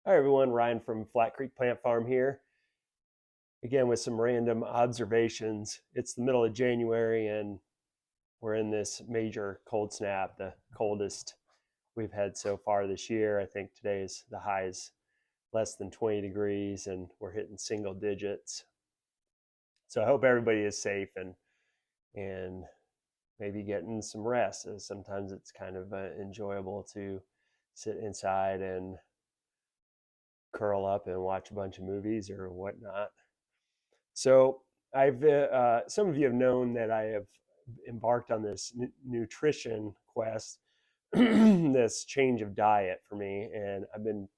Hi everyone, Ryan from Flat Creek Plant Farm here. Again with some random observations. It's the middle of January and we're in this major cold snap, the coldest we've had so far this year. I think the high is less than 20 degrees and we're hitting single digits. So I hope everybody is safe and maybe getting some rest. Sometimes it's kind of enjoyable to sit inside and curl up and watch a bunch of movies or whatnot. So I've some of you have known that I have embarked on this nutrition quest, this change of diet for me, and I've been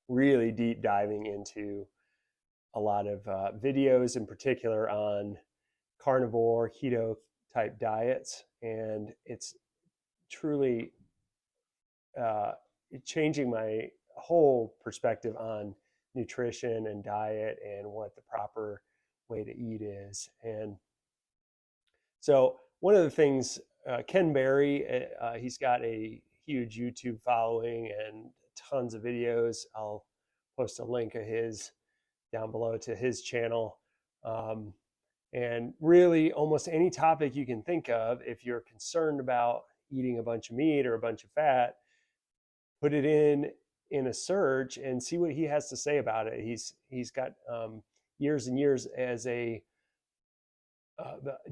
really deep diving into a lot of videos, in particular on carnivore keto type diets, and it's truly uh, changing my whole perspective on nutrition and diet and what the proper way to eat is. And so, one of the things, Ken Berry, he's got a huge YouTube following and tons of videos. I'll post a link of his down below to his channel. Um, and really, almost any topic you can think of, if you're concerned about eating a bunch of meat or a bunch of fat, put it in a search and see what he has to say about it. He's got years and years as a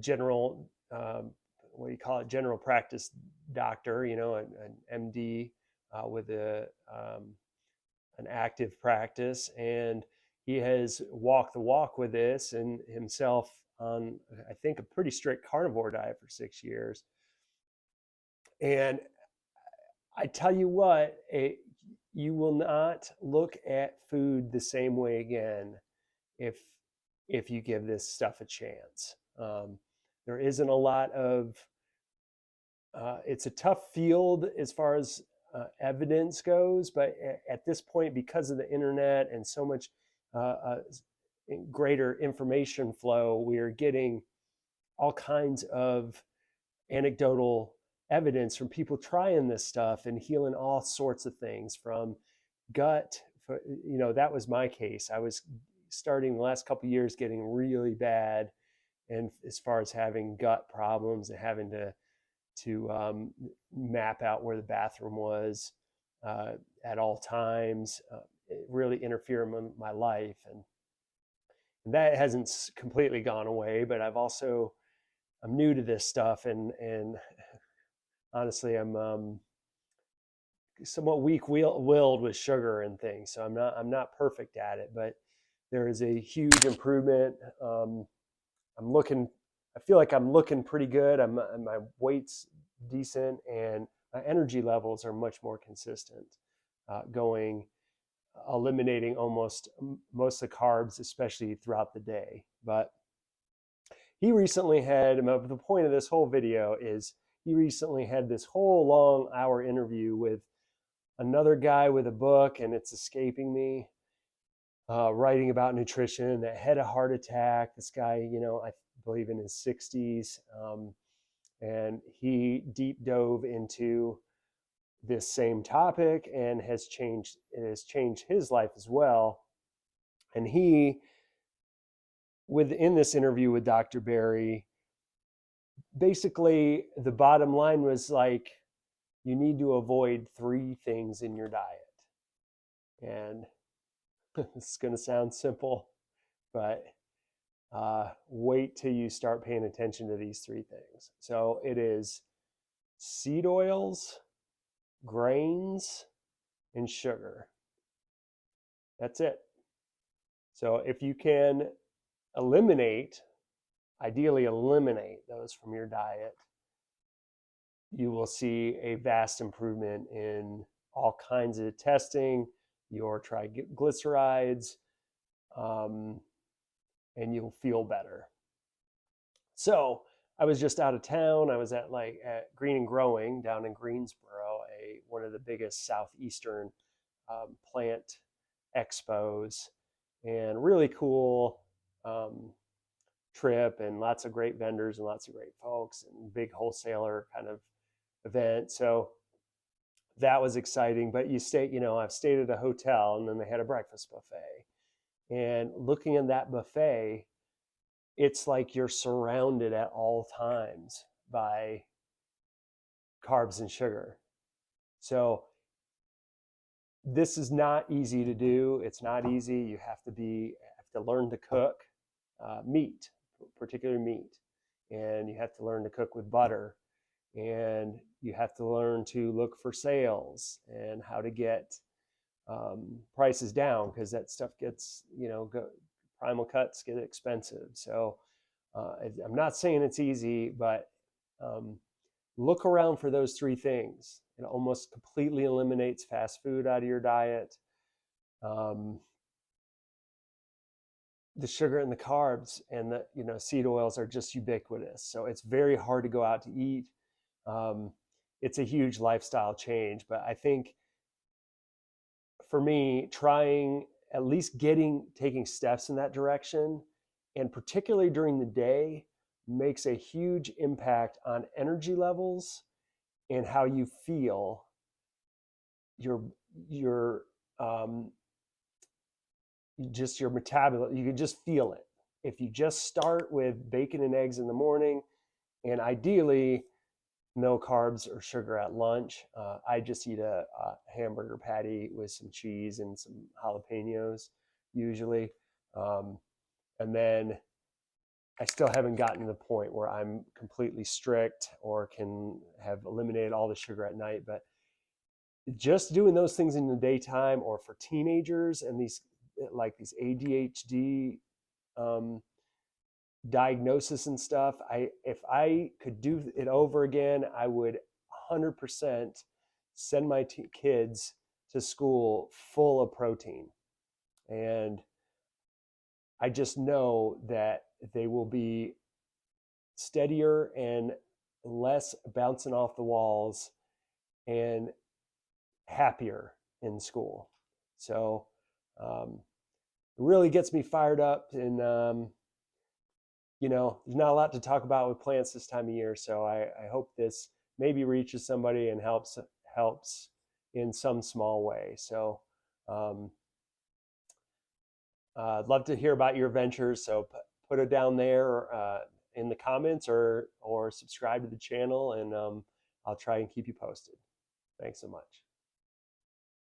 general what do you call it, general practice doctor, an MD with an active practice, and he has walked the walk with this and himself on, I think, a pretty strict carnivore diet for 6 years. And I tell you what, you will not look at food the same way again if if you give this stuff a chance. There isn't a lot of it's a tough field as far as evidence goes, but at this point, because of the internet and so much greater information flow, we are getting all kinds of anecdotal evidence from people trying this stuff and healing all sorts of things from gut. That was my case. I was starting the last couple of years getting really bad, and as far as having gut problems and having to map out where the bathroom was at all times, it really interfered in my life, and that hasn't completely gone away. But I'm new to this stuff, and honestly, I'm somewhat weak-willed with sugar and things, so I'm not perfect at it, but there is a huge improvement. I'm looking, I feel like I'm looking pretty good. My weight's decent, and my energy levels are much more consistent. Eliminating almost most of the carbs, especially throughout the day. But he recently had, the point of this whole video is he recently had this whole long hour interview with another guy with a book, and it's escaping me, writing about nutrition, that had a heart attack. This guy, I believe in his 60s, and he deep dove into this same topic and it has changed his life as well. And he, within this interview with Dr. Berry, basically the bottom line was like, you need to avoid 3 things in your diet. And this is going to sound simple, but wait till you start paying attention to these 3 things. So it is seed oils, grains, and sugar. That's it. So if you can ideally eliminate those from your diet, you will see a vast improvement in all kinds of testing, your triglycerides, and you'll feel better. So I was just out of town. I was at Green and Growing down in Greensboro, one of the biggest southeastern plant expos, and really cool trip, and lots of great vendors and lots of great folks, and big wholesaler kind of event. So that was exciting. But I've stayed at a hotel and then they had a breakfast buffet. And looking at that buffet, it's like you're surrounded at all times by carbs and sugar. So this is not easy to do. It's not easy. You have to learn to cook meat, particularly meat, and you have to learn to cook with butter, and you have to learn to look for sales and how to get prices down, because that stuff gets, primal cuts get expensive. So I'm not saying it's easy, but um, look around for those three things. It almost completely eliminates fast food out of your diet. Um, the sugar and the carbs and the seed oils are just ubiquitous. So it's very hard to go out to eat. Um, it's a huge lifestyle change, but I think for me, trying at least taking steps in that direction, and particularly during the day, makes a huge impact on energy levels and how you feel. Your um, just your metabolism, you can just feel it if you just start with bacon and eggs in the morning, and ideally no carbs or sugar at lunch. I just eat a hamburger patty with some cheese and some jalapenos usually. And then I still haven't gotten to the point where I'm completely strict or can have eliminated all the sugar at night. But just doing those things in the daytime, or for teenagers and these ADHD um, diagnosis and stuff, if I could do it over again, I would 100% send my kids to school full of protein. And I just know that they will be steadier and less bouncing off the walls and happier in school. So it really gets me fired up. And there's not a lot to talk about with plants this time of year. So I hope this maybe reaches somebody and helps in some small way. So um, I'd love to hear about your ventures. So put it down there in the comments, or subscribe to the channel, and I'll try and keep you posted. Thanks so much.